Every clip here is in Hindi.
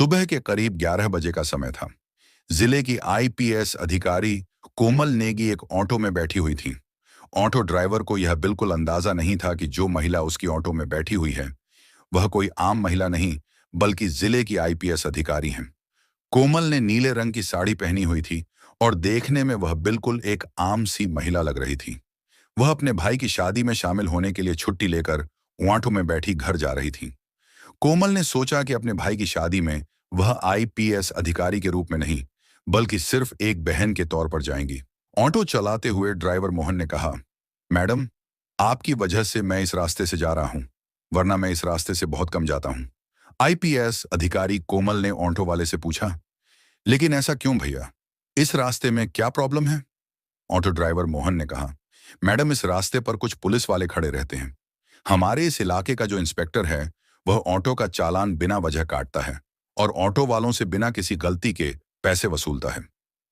सुबह के करीब 11 बजे का समय था। जिले की आईपीएस अधिकारी कोमल नेगी एक ऑटो में बैठी हुई थी। ऑटो ड्राइवर को यह बिल्कुल अंदाजा नहीं था कि जो महिला उसकी ऑटो में बैठी हुई है वह कोई आम महिला नहीं बल्कि जिले की आईपीएस अधिकारी हैं। कोमल ने नीले रंग की साड़ी पहनी हुई थी और देखने में वह बिल्कुल एक आम सी महिला लग रही थी। वह अपने भाई की शादी में शामिल होने के लिए छुट्टी लेकर ऑटो में बैठी घर जा रही थी। कोमल ने सोचा कि अपने भाई की शादी में वह आईपीएस अधिकारी के रूप में नहीं बल्कि सिर्फ एक बहन के तौर पर जाएंगी। ऑटो चलाते हुए ड्राइवर मोहन ने कहा, मैडम, आपकी वजह से मैं इस रास्ते से जा रहा हूं, वरना मैं इस रास्ते से बहुत कम जाता हूं। आईपीएस अधिकारी कोमल ने ऑटो वाले से पूछा, लेकिन ऐसा क्यों भैया? इस रास्ते में क्या प्रॉब्लम है? ऑटो ड्राइवर मोहन ने कहा, मैडम, इस रास्ते पर कुछ पुलिस वाले खड़े रहते हैं। हमारे इस इलाके का जो इंस्पेक्टर है वह ऑटो का चालान बिना वजह काटता है और ऑटो वालों से बिना किसी गलती के पैसे वसूलता है।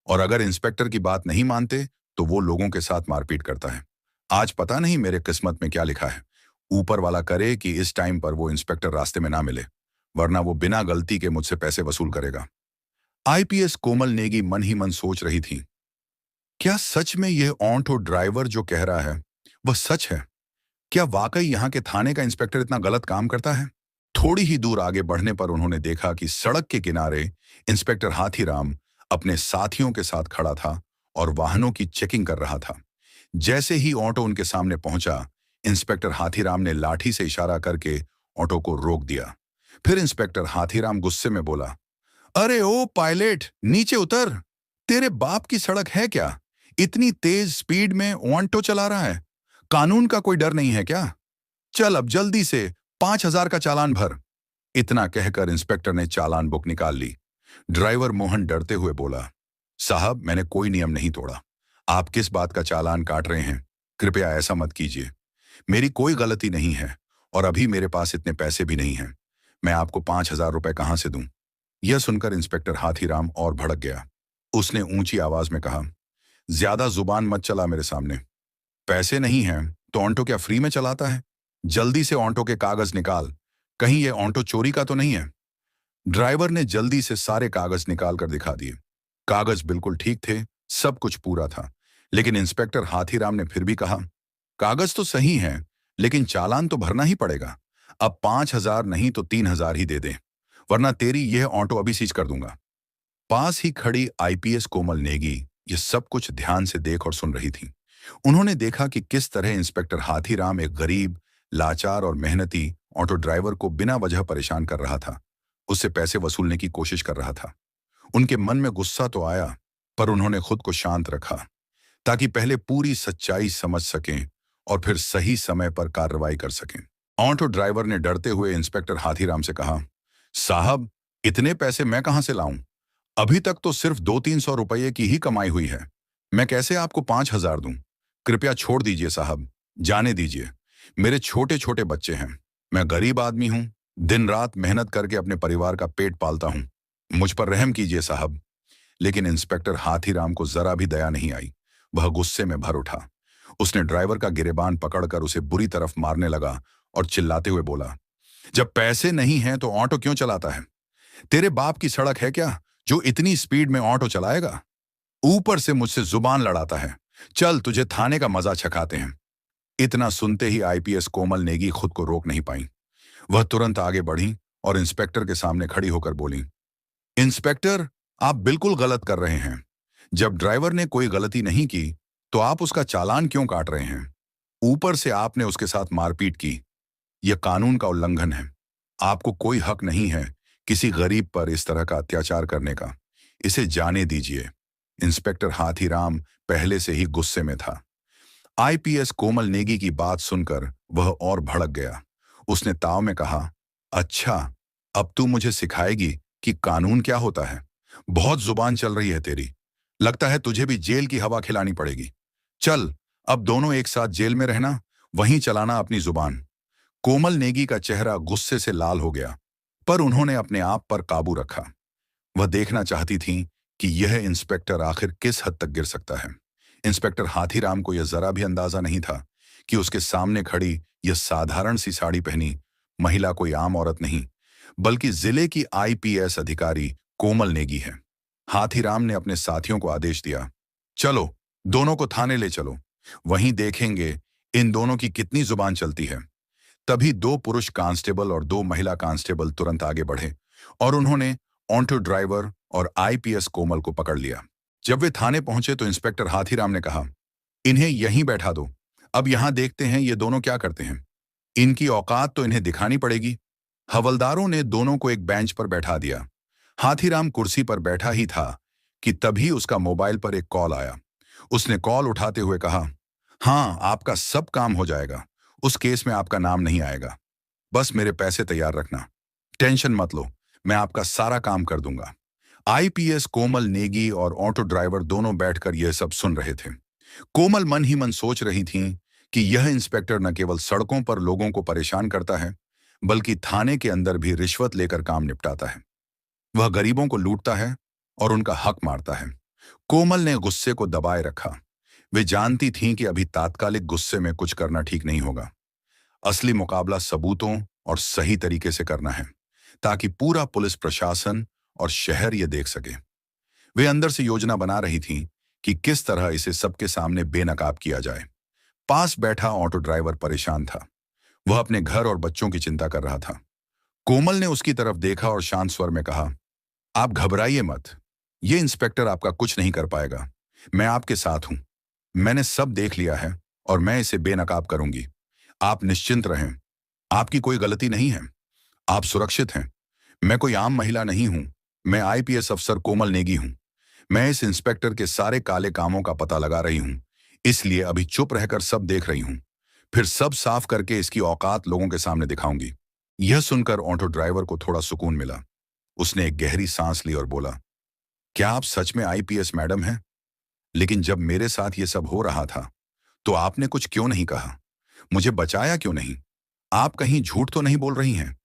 और अगर इंस्पेक्टर की बात नहीं मानते तो वो लोगों के साथ मारपीट करता है। आज पता नहीं मेरे किस्मत में क्या लिखा है। ऊपर वाला करे कि इस टाइम पर वो इंस्पेक्टर रास्ते में ना मिले, वरना वो बिना गलती के मुझसे पैसे वसूल करेगा। आईपीएस कोमल नेगी मन ही मन सोच रही थी, क्या सच में यह ऑटो ड्राइवर जो कह रहा है वह सच है? क्या वाकई यहाँ के थाने का इंस्पेक्टर इतना गलत काम करता है? थोड़ी ही दूर आगे बढ़ने पर उन्होंने देखा कि सड़क के किनारे इंस्पेक्टर हाथीराम अपने साथियों के साथ खड़ा था और वाहनों की चेकिंग कर रहा था। जैसे ही ऑटो उनके सामने पहुंचा, इंस्पेक्टर हाथीराम ने लाठी से इशारा करके ऑटो को रोक दिया। फिर इंस्पेक्टर हाथीराम गुस्से में बोला, अरे ओ पायलट, नीचे उतर। तेरे बाप की सड़क है क्या? इतनी तेज स्पीड में ऑटो चला रहा है। कानून का कोई डर नहीं है क्या? चल अब जल्दी से 5,000 का चालान भर। इतना कहकर इंस्पेक्टर ने चालान बुक निकाल ली। ड्राइवर मोहन डरते हुए बोला, साहब, मैंने कोई नियम नहीं तोड़ा। आप किस बात का चालान काट रहे हैं? कृपया ऐसा मत कीजिए। मेरी कोई गलती नहीं है और अभी मेरे पास इतने पैसे भी नहीं हैं। मैं आपको 5,000 रुपए कहां से दूं? यह सुनकर इंस्पेक्टर हाथीराम और भड़क गया। उसने ऊंची आवाज में कहा, ज्यादा जुबान मत चला मेरे सामने। पैसे नहीं हैं तो ऑटो क्या फ्री में चलाता है? जल्दी से ऑटो के कागज निकाल। कहीं ये ऑटो चोरी का तो नहीं है? ड्राइवर ने जल्दी से सारे कागज निकाल कर दिखा दिए। कागज बिल्कुल ठीक थे, सब कुछ पूरा था। लेकिन इंस्पेक्टर हाथीराम ने फिर भी कहा, कागज तो सही हैं, लेकिन चालान तो भरना ही पड़ेगा। अब 5,000 नहीं तो 3,000 ही दे दें, वरना तेरी यह ऑटो अभी सीज कर दूंगा। पास ही खड़ी आईपीएस कोमल नेगी ये सब कुछ ध्यान से देख और सुन रही थी। उन्होंने देखा कि किस तरह इंस्पेक्टर हाथीराम एक गरीब, लाचार और मेहनती ऑटो ड्राइवर को बिना वजह परेशान कर रहा था, उससे पैसे वसूलने की कोशिश कर रहा था। उनके मन में गुस्सा तो आया, पर उन्होंने खुद को शांत रखा ताकि पहले पूरी सच्चाई समझ सकें और फिर सही समय पर कार्रवाई कर सकें। ऑटो ड्राइवर ने डरते हुए इंस्पेक्टर हाथीराम से कहा, साहब, इतने पैसे मैं कहां से लाऊं? अभी तक तो सिर्फ 200-300 रुपये की ही कमाई हुई है। मैं कैसे आपको 5,000 दूं? कृपया छोड़ दीजिए साहब, जाने दीजिए। मेरे छोटे छोटे बच्चे हैं। मैं गरीब आदमी हूं, दिन रात मेहनत करके अपने परिवार का पेट पालता हूं। मुझ पर रहम कीजिए साहब। लेकिन इंस्पेक्टर हाथीराम को जरा भी दया नहीं आई। वह गुस्से में भर उठा। उसने ड्राइवर का गिरेबान पकड़कर उसे बुरी तरफ मारने लगा और चिल्लाते हुए बोला, जब पैसे नहीं हैं तो ऑटो क्यों चलाता है? तेरे बाप की सड़क है क्या जो इतनी स्पीड में ऑटो चलाएगा? ऊपर से मुझसे जुबान लड़ाता है। चल, तुझे थाने का मजा चखाते हैं। इतना सुनते ही आईपीएस कोमल नेगी खुद को रोक नहीं पाई। वह तुरंत आगे बढ़ी और इंस्पेक्टर के सामने खड़ी होकर बोली, इंस्पेक्टर, आप बिल्कुल गलत कर रहे हैं। जब ड्राइवर ने कोई गलती नहीं की तो आप उसका चालान क्यों काट रहे हैं? ऊपर से आपने उसके साथ मारपीट की। यह कानून का उल्लंघन है। आपको कोई हक नहीं है किसी गरीब पर इस तरह का अत्याचार करने का। इसे जाने दीजिए। इंस्पेक्टर हाथीराम पहले से ही गुस्से में था। आईपीएस कोमल नेगी की बात सुनकर वह और भड़क गया। उसने ताव में कहा, अच्छा, अब तू मुझे सिखाएगी कि कानून क्या होता है? बहुत जुबान चल रही है तेरी। लगता है तुझे भी जेल की हवा खिलानी पड़ेगी। चल, अब दोनों एक साथ जेल में रहना, वहीं चलाना अपनी जुबान। कोमल नेगी का चेहरा गुस्से से लाल हो गया, पर उन्होंने अपने आप पर काबू रखा। वह देखना चाहती थी कि यह इंस्पेक्टर आखिर किस हद तक गिर सकता है। इंस्पेक्टर हाथीराम को यह जरा भी अंदाजा नहीं था कि उसके सामने खड़ी यह साधारण सी साड़ी पहनी महिला कोई आम औरत नहीं बल्कि जिले की आईपीएस अधिकारी कोमल नेगी है। हाथीराम ने अपने साथियों को आदेश दिया, चलो, दोनों को थाने ले चलो, वहीं देखेंगे इन दोनों की कितनी जुबान चलती है। तभी दो पुरुष कांस्टेबल और दो महिला कांस्टेबल तुरंत आगे बढ़े और उन्होंने ऑटो ड्राइवर और आईपीएस कोमल को पकड़ लिया। जब वे थाने पहुंचे तो इंस्पेक्टर हाथीराम ने कहा, इन्हें यहीं बैठा दो, अब यहां देखते हैं ये दोनों क्या करते हैं। इनकी औकात तो इन्हें दिखानी पड़ेगी। हवलदारों ने दोनों को एक बेंच पर बैठा दिया। हाथीराम कुर्सी पर बैठा ही था कि तभी उसका मोबाइल पर एक कॉल आया। उसने कॉल उठाते हुए कहा, हाँ, आपका सब काम हो जाएगा, उस केस में आपका नाम नहीं आएगा। बस मेरे पैसे तैयार रखना, टेंशन मत लो, मैं आपका सारा काम कर दूंगा। आईपीएस कोमल नेगी और ऑटो ड्राइवर दोनों बैठकर यह सब सुन रहे थे। कोमल मन ही मन सोच रही थीं कि यह इंस्पेक्टर न केवल सड़कों पर लोगों को परेशान करता है, बल्कि थाने के अंदर भी रिश्वत लेकर काम निपटाता है। वह गरीबों को लूटता है और उनका हक मारता है। कोमल ने गुस्से को दबाए रखा। वे जानती थीं कि अभी तात्कालिक गुस्से में कुछ करना ठीक नहीं होगा। असली मुकाबला सबूतों और सही तरीके से करना है, ताकि पूरा पुलिस प्रशासन और शहर ये देख सके। वे अंदर से योजना बना रही थीं कि किस तरह इसे सबके सामने बेनकाब किया जाए। पास बैठा ऑटो ड्राइवर परेशान था। वह अपने घर और बच्चों की चिंता कर रहा था। कोमल ने उसकी तरफ देखा और शांत स्वर में कहा, आप घबराइए मत, ये इंस्पेक्टर आपका कुछ नहीं कर पाएगा। मैं आपके साथ हूं। मैंने सब देख लिया है और मैं इसे बेनकाब करूंगी। आप निश्चिंत रहें, आपकी कोई गलती नहीं है, आप सुरक्षित हैं। मैं कोई आम महिला नहीं हूं, मैं आईपीएस अफसर कोमल नेगी हूं। मैं इस इंस्पेक्टर के सारे काले कामों का पता लगा रही हूं, इसलिए अभी चुप रहकर सब देख रही हूं। फिर सब साफ करके इसकी औकात लोगों के सामने दिखाऊंगी। यह सुनकर ऑटो ड्राइवर को थोड़ा सुकून मिला। उसने एक गहरी सांस ली और बोला, क्या आप सच में आईपीएस मैडम हैं? लेकिन जब मेरे साथ ये सब हो रहा था तो आपने कुछ क्यों नहीं कहा? मुझे बचाया क्यों नहीं? आप कहीं झूठ तो नहीं बोल रही हैं?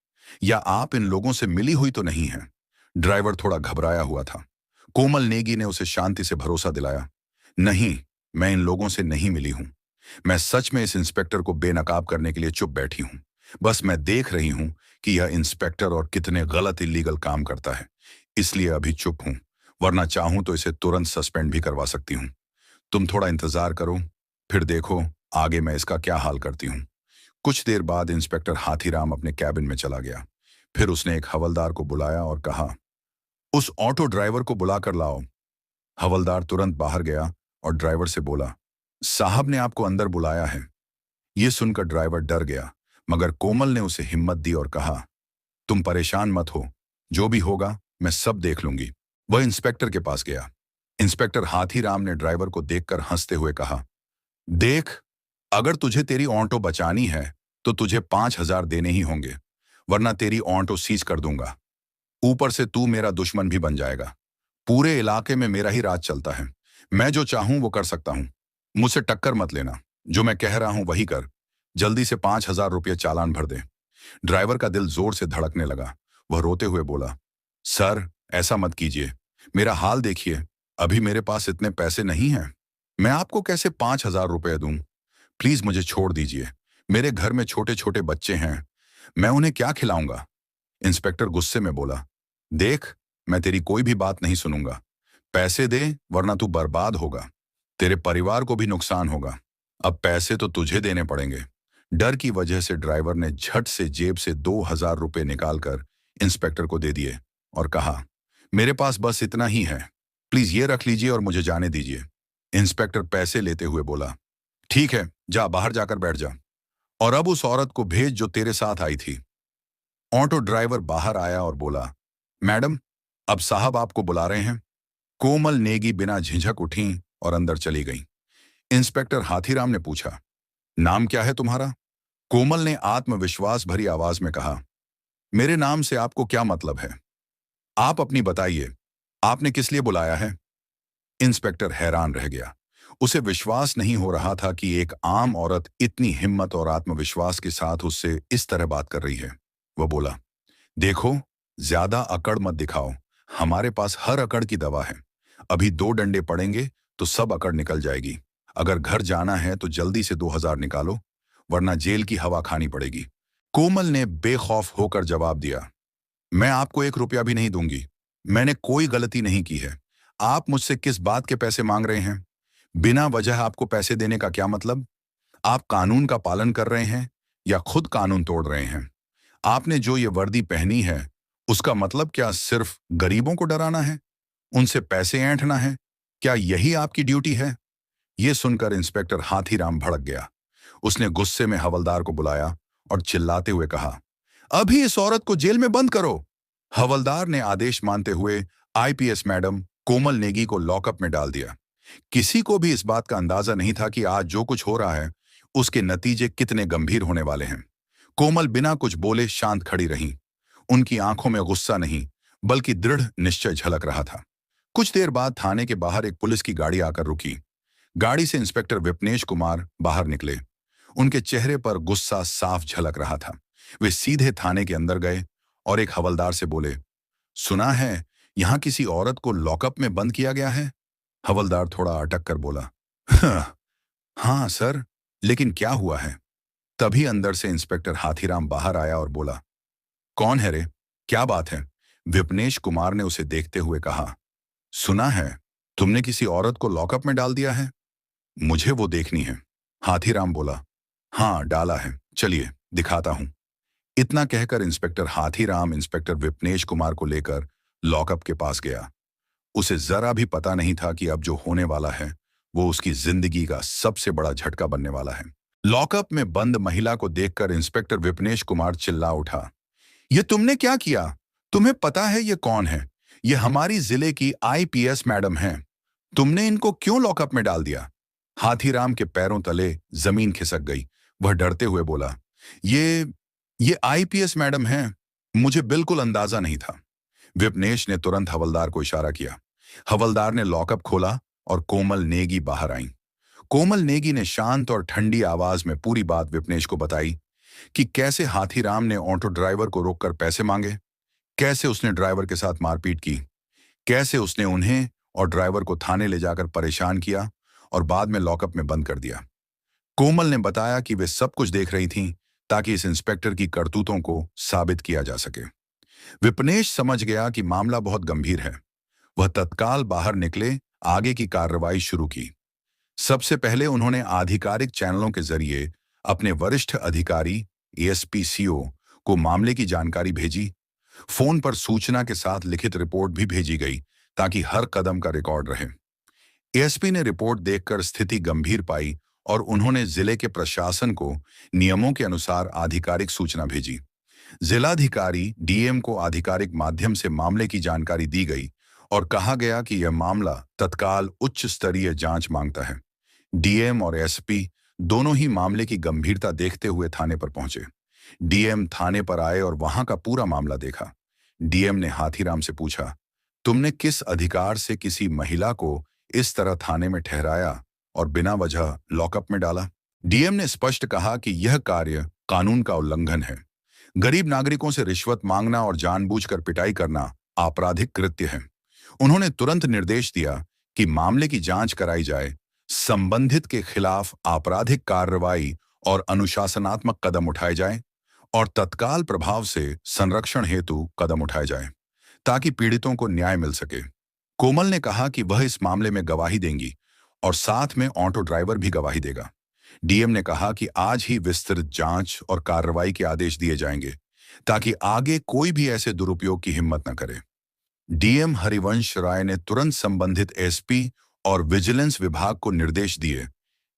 या आप इन लोगों से मिली हुई तो नहीं हैं? ड्राइवर थोड़ा घबराया हुआ था। कोमल नेगी ने उसे शांति से भरोसा दिलाया, नहीं, मैं इन लोगों से नहीं मिली हूं। मैं सच में इस इंस्पेक्टर को बेनकाब करने के लिए चुप बैठी हूं। बस मैं देख रही हूं कि यह इंस्पेक्टर और कितने गलत इलीगल काम करता है, इसलिए अभी चुप हूं, वरना चाहूं तो इसे तुरंत सस्पेंड भी करवा सकती हूं। तुम थोड़ा इंतजार करो, फिर देखो आगे मैं इसका क्या हाल करती हूं। कुछ देर बाद इंस्पेक्टर हाथीराम अपने कैबिन में चला गया। फिर उसने एक हवलदार को बुलाया और कहा, उस ऑटो ड्राइवर को बुलाकर लाओ। हवलदार तुरंत बाहर गया और ड्राइवर से बोला, साहब ने आपको अंदर बुलाया है। यह सुनकर ड्राइवर डर गया, मगर कोमल ने उसे हिम्मत दी और कहा, तुम परेशान मत हो, जो भी होगा मैं सब देख लूंगी। वह इंस्पेक्टर के पास गया। इंस्पेक्टर हाथीराम ने ड्राइवर को देखकर हंसते हुए कहा, देख, अगर तुझे तेरी ऑटो बचानी है तो तुझे 5,000 देने ही होंगे, वरना तेरी ऑटो सीज कर दूंगा। ऊपर से तू मेरा दुश्मन भी बन जाएगा। पूरे इलाके में मेरा ही राज चलता है। मैं जो चाहूं वो कर सकता हूं। मुझसे टक्कर मत लेना, जो मैं कह रहा हूं वही कर। जल्दी से 5,000 रुपये चालान भर दे। ड्राइवर का दिल जोर से धड़कने लगा। वह रोते हुए बोला, सर, ऐसा मत कीजिए, मेरा हाल देखिए, अभी मेरे पास इतने पैसे नहीं हैं। मैं आपको कैसे 5,000 रुपये दूं? प्लीज मुझे छोड़ दीजिए। मेरे घर में छोटे छोटे बच्चे हैं, मैं उन्हें क्या खिलाऊंगा? इंस्पेक्टर गुस्से में बोला, देख, मैं तेरी कोई भी बात नहीं सुनूंगा। पैसे दे, वरना तू बर्बाद होगा। तेरे परिवार को भी नुकसान होगा। अब पैसे तो तुझे देने पड़ेंगे। डर की वजह से ड्राइवर ने झट से जेब से 2,000 रुपये निकालकर इंस्पेक्टर को दे दिए और कहा, मेरे पास बस इतना ही है, प्लीज ये रख लीजिए और मुझे जाने दीजिए। इंस्पेक्टर पैसे लेते हुए बोला, ठीक है, जा, बाहर जाकर बैठ जा, और अब उस औरत को भेज जो तेरे साथ आई थी। ऑटो ड्राइवर बाहर आया और बोला, मैडम, अब साहब आपको बुला रहे हैं। कोमल नेगी बिना झिझक उठी और अंदर चली गई। इंस्पेक्टर हाथीराम ने पूछा, नाम क्या है तुम्हारा? कोमल ने आत्मविश्वास भरी आवाज में कहा, मेरे नाम से आपको क्या मतलब है? आप अपनी बताइए, आपने किस लिए बुलाया है? इंस्पेक्टर हैरान रह गया। उसे विश्वास नहीं हो रहा था कि एक आम औरत इतनी हिम्मत और आत्मविश्वास के साथ उससे इस तरह बात कर रही है। वह बोला, देखो, ज्यादा अकड़ मत दिखाओ, हमारे पास हर अकड़ की दवा है। अभी 2 डंडे पड़ेंगे तो सब अकड़ निकल जाएगी। अगर घर जाना है तो जल्दी से 2,000 निकालो, वरना जेल की हवा खानी पड़ेगी। कोमल ने बेखौफ होकर जवाब दिया, मैं आपको 1 रुपया भी नहीं दूंगी। मैंने कोई गलती नहीं की है। आप मुझसे किस बात के पैसे मांग रहे हैं? बिना वजह आपको पैसे देने का क्या मतलब? आप कानून का पालन कर रहे हैं या खुद कानून तोड़ रहे हैं? आपने जो ये वर्दी पहनी है, उसका मतलब क्या सिर्फ गरीबों को डराना है? उनसे पैसे ऐंठना है? क्या यही आपकी ड्यूटी है? ये सुनकर इंस्पेक्टर हाथीराम भड़क गया। उसने गुस्से में हवलदार को बुलाया और चिल्लाते हुए कहा, अभी इस औरत को जेल में बंद करो। हवलदार ने आदेश मानते हुए आईपीएस मैडम कोमल नेगी को लॉकअप में डाल दिया। किसी को भी इस बात का अंदाजा नहीं था कि आज जो कुछ हो रहा है उसके नतीजे कितने गंभीर होने वाले हैं। कोमल बिना कुछ बोले शांत खड़ी रहीं। उनकी आंखों में गुस्सा नहीं, बल्कि दृढ़ निश्चय झलक रहा था। कुछ देर बाद थाने के बाहर एक पुलिस की गाड़ी आकर रुकी। गाड़ी से इंस्पेक्टर विपनेश कुमार बाहर निकले। उनके चेहरे पर गुस्सा साफ झलक रहा था। वे सीधे थाने के अंदर गए और एक हवलदार से बोले, सुना है यहां किसी औरत को लॉकअप में बंद किया गया है? हवलदार थोड़ा अटक कर बोला, हाँ सर, लेकिन क्या हुआ है? तभी अंदर से इंस्पेक्टर हाथीराम बाहर आया और बोला, कौन है रे? क्या बात है? विपनेश कुमार ने उसे देखते हुए कहा, सुना है तुमने किसी औरत को लॉकअप में डाल दिया है। मुझे वो देखनी है। हाथीराम बोला, हाँ डाला है, चलिए दिखाता हूं। इतना कहकर इंस्पेक्टर हाथीराम इंस्पेक्टर विपनेश कुमार को लेकर लॉकअप के पास गया। उसे जरा भी पता नहीं था कि अब जो होने वाला है वो उसकी जिंदगी का सबसे बड़ा झटका बनने वाला है। लॉकअप में बंद महिला को देखकर इंस्पेक्टर विपनेश कुमार चिल्ला उठा, ये तुमने क्या किया? तुम्हें पता है ये कौन है? ये हमारी जिले की आईपीएस मैडम हैं। तुमने इनको क्यों लॉकअप में डाल दिया? हाथीराम के पैरों तले जमीन खिसक गई। वह डरते हुए बोला, ये आईपीएस मैडम हैं। मुझे बिल्कुल अंदाजा नहीं था। विपनेश ने तुरंत हवलदार को इशारा किया। हवलदार ने लॉकअप खोला और कोमल नेगी बाहर आई। कोमल नेगी ने शांत और ठंडी आवाज में पूरी बात विपनेश को बताई कि कैसे हाथीराम ने ऑटो ड्राइवर को रोककर पैसे मांगे, कैसे उसने ड्राइवर के साथ मारपीट की, कैसे उसने उन्हें और ड्राइवर को थाने ले जाकर परेशान किया और बाद में लॉकअप में बंद कर दिया। कोमल ने बताया कि वे सब कुछ देख रही थीं ताकि इस इंस्पेक्टर की करतूतों को साबित किया जा सके। विपनेश समझ गया कि मामला बहुत गंभीर है। वह तत्काल बाहर निकले, आगे की कार्रवाई शुरू की। सबसे पहले उन्होंने आधिकारिक चैनलों के जरिए अपने वरिष्ठ अधिकारी एएसपी-सीओ को मामले की जानकारी भेजी। फोन पर सूचना के साथ लिखित रिपोर्ट भी भेजी गई ताकि हर कदम का रिकॉर्ड रहे। एएसपी ने रिपोर्ट देखकर स्थिति गंभीर पाई और उन्होंने जिले के प्रशासन को नियमों के अनुसार आधिकारिक सूचना भेजी। जिलाधिकारी डीएम को आधिकारिक माध्यम से मामले की जानकारी दी गई और कहा गया कि यह मामला तत्काल उच्च स्तरीय जांच मांगता है। डीएम और एसपी दोनों ही मामले की गंभीरता देखते हुए थाने पर पहुंचे। डीएम थाने पर आए और वहां का पूरा मामला देखा। डीएम ने हाथीराम से पूछा, तुमने किस अधिकार से किसी महिला को इस तरह थाने में ठहराया और बिना वजह लॉकअप में डाला? डीएम ने स्पष्ट कहा कि यह कार्य कानून का उल्लंघन है। गरीब नागरिकों से रिश्वत मांगना और जानबूझकर पिटाई करना आपराधिक कृत्य है। उन्होंने तुरंत निर्देश दिया कि मामले की जांच कराई जाए, संबंधित के खिलाफ आपराधिक कार्रवाई और अनुशासनात्मक कदम उठाए जाएं और तत्काल प्रभाव से संरक्षण हेतु कदम उठाए जाएं, ताकि पीड़ितों को न्याय मिल सके। कोमल ने कहा कि वह इस मामले में गवाही देंगी और साथ में ऑटो ड्राइवर भी गवाही देगा। डीएम ने कहा कि आज ही विस्तृत जांच और कार्रवाई के आदेश दिए जाएंगे ताकि आगे कोई भी ऐसे दुरुपयोग की हिम्मत न करे। डीएम हरिवंश राय ने तुरंत संबंधित एसपी और विजिलेंस विभाग को निर्देश दिए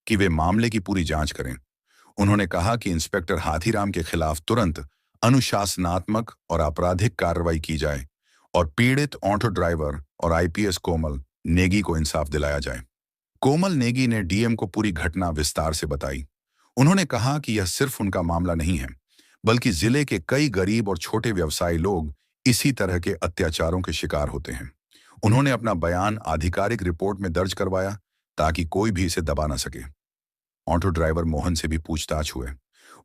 कि वे मामले की पूरी जांच करें। उन्होंने कहा कि इंस्पेक्टर हाथीराम के खिलाफ तुरंत अनुशासनात्मक और आपराधिक कार्रवाई की जाए और पीड़ित ऑटो ड्राइवर और आईपीएस कोमल नेगी को इंसाफ दिलाया जाए। कोमल नेगी ने डीएम को पूरी घटना विस्तार से बताई। उन्होंने कहा कि यह सिर्फ उनका मामला नहीं है, बल्कि जिले के कई गरीब और छोटे व्यवसायी लोग इसी तरह के अत्याचारों के शिकार होते हैं। उन्होंने अपना बयान आधिकारिक रिपोर्ट में दर्ज करवाया ताकि कोई भी इसे दबा न सके। ऑटो ड्राइवर मोहन से भी पूछताछ हुए।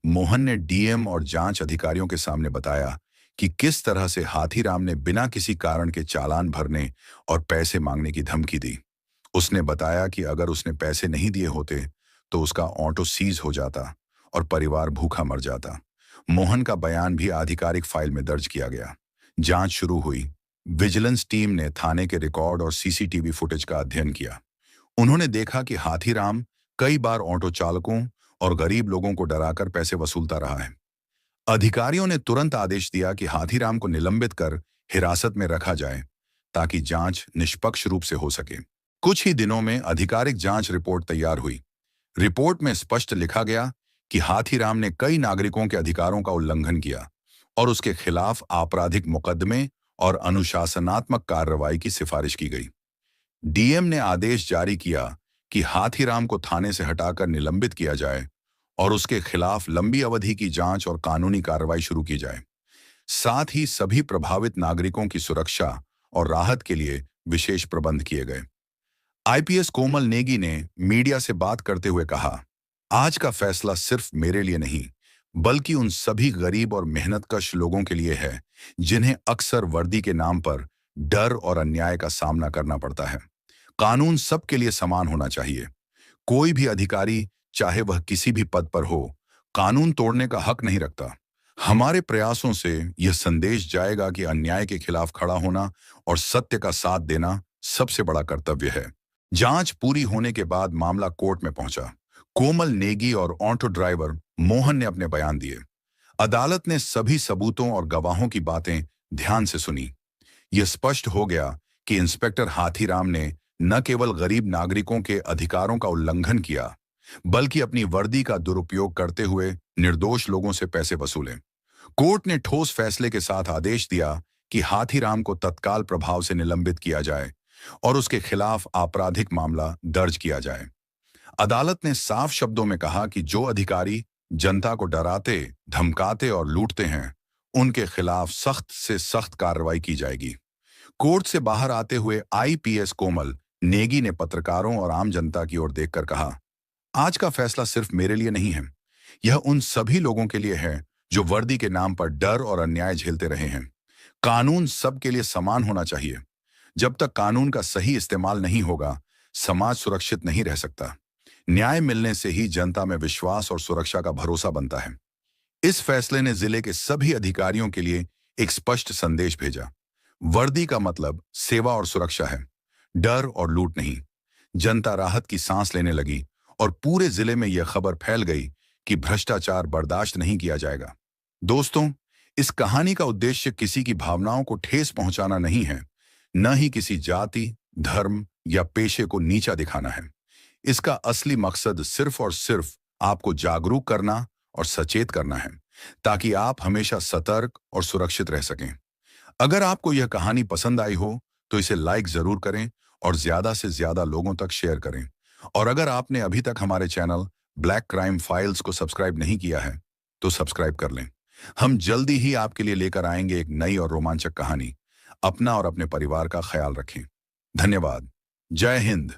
मोहन ने डीएम और जांच अधिकारियों के सामने बताया कि किस तरह से हाथीराम ने बिना किसी कारण के चालान भरने और पैसे मांगने की धमकी दी। उसने बताया कि अगर उसने पैसे नहीं दिए होते तो उसका ऑटो सीज हो जाता और परिवार भूखा मर जाता। मोहन का बयान भी आधिकारिक फाइल में दर्ज किया गया। जांच शुरू हुई। विजिलेंस टीम ने थाने के रिकॉर्ड और सीसीटीवी फुटेज का अध्ययन किया। उन्होंने देखा कि हाथीराम कई बार ऑटो चालकों और गरीब लोगों को डराकर पैसे वसूलता रहा है। अधिकारियों ने तुरंत आदेश दिया कि हाथीराम को निलंबित कर हिरासत में रखा जाए ताकि जांच निष्पक्ष रूप से हो सके। कुछ ही दिनों में आधिकारिक जांच रिपोर्ट तैयार हुई। रिपोर्ट में स्पष्ट लिखा गया कि हाथीराम ने कई नागरिकों के अधिकारों का उल्लंघन किया और उसके खिलाफ आपराधिक मुकदमे और अनुशासनात्मक कार्रवाई की सिफारिश की गई। डीएम ने आदेश जारी किया कि हाथीराम को थाने से हटाकर निलंबित किया जाए और उसके खिलाफ लंबी अवधि की जांच और कानूनी कार्रवाई शुरू की जाए। साथ ही सभी प्रभावित नागरिकों की सुरक्षा और राहत के लिए विशेष प्रबंध किए गए। आईपीएस कोमल नेगी ने मीडिया से बात करते हुए कहा, आज का फैसला सिर्फ मेरे लिए नहीं, बल्कि उन सभी गरीब और मेहनतकश लोगों के लिए है जिन्हें अक्सर वर्दी के नाम पर डर और अन्याय का सामना करना पड़ता है। कानून सबके लिए समान होना चाहिए। कोई भी अधिकारी, चाहे वह किसी भी पद पर हो, कानून तोड़ने का हक नहीं रखता। हमारे प्रयासों से यह संदेश जाएगा कि अन्याय के खिलाफ खड़ा होना और सत्य का साथ देना सबसे बड़ा कर्तव्य है। जांच पूरी होने के बाद मामला कोर्ट में पहुंचा। कोमल नेगी और ऑटो ड्राइवर मोहन ने अपने बयान दिए। अदालत ने सभी सबूतों और गवाहों की बातें ध्यान से सुनी। यह स्पष्ट हो गया कि इंस्पेक्टर हाथीराम ने न केवल गरीब नागरिकों के अधिकारों का उल्लंघन किया, बल्कि अपनी वर्दी का दुरुपयोग करते हुए निर्दोष लोगों से पैसे वसूले। कोर्ट ने ठोस फैसले के साथ आदेश दिया कि हाथीराम को तत्काल प्रभाव से निलंबित किया जाए और उसके खिलाफ आपराधिक मामला दर्ज किया जाए। अदालत ने साफ शब्दों में कहा कि जो अधिकारी जनता को डराते, धमकाते और लूटते हैं, उनके खिलाफ सख्त से सख्त कार्रवाई की जाएगी। कोर्ट से बाहर आते हुए आईपीएस कोमल नेगी ने पत्रकारों और आम जनता की ओर देखकर कहा, आज का फैसला सिर्फ मेरे लिए नहीं है, यह उन सभी लोगों के लिए है जो वर्दी के नाम पर डर और अन्याय झेलते रहे हैं। कानून सबके लिए समान होना चाहिए। जब तक कानून का सही इस्तेमाल नहीं होगा, समाज सुरक्षित नहीं रह सकता। न्याय मिलने से ही जनता में विश्वास और सुरक्षा का भरोसा बनता है। इस फैसले ने जिले के सभी अधिकारियों के लिए एक स्पष्ट संदेश भेजा। वर्दी का मतलब सेवा और सुरक्षा है, डर और लूट नहीं। जनता राहत की सांस लेने लगी और पूरे जिले में यह खबर फैल गई कि भ्रष्टाचार बर्दाश्त नहीं किया जाएगा। दोस्तों, इस कहानी का उद्देश्य किसी की भावनाओं को ठेस पहुंचाना नहीं है, न ही किसी जाति, धर्म या पेशे को नीचा दिखाना है। इसका असली मकसद सिर्फ और सिर्फ आपको जागरूक करना और सचेत करना है, ताकि आप हमेशा सतर्क और सुरक्षित रह सकें। अगर आपको यह कहानी पसंद आई हो तो इसे लाइक जरूर करें और ज्यादा से ज्यादा लोगों तक शेयर करें। और अगर आपने अभी तक हमारे चैनल ब्लैक क्राइम फाइल्स को सब्सक्राइब नहीं किया है तो सब्सक्राइब कर लें। हम जल्दी ही आपके लिए लेकर आएंगे एक नई और रोमांचक कहानी। अपना और अपने परिवार का ख्याल रखें। धन्यवाद। जय हिंद।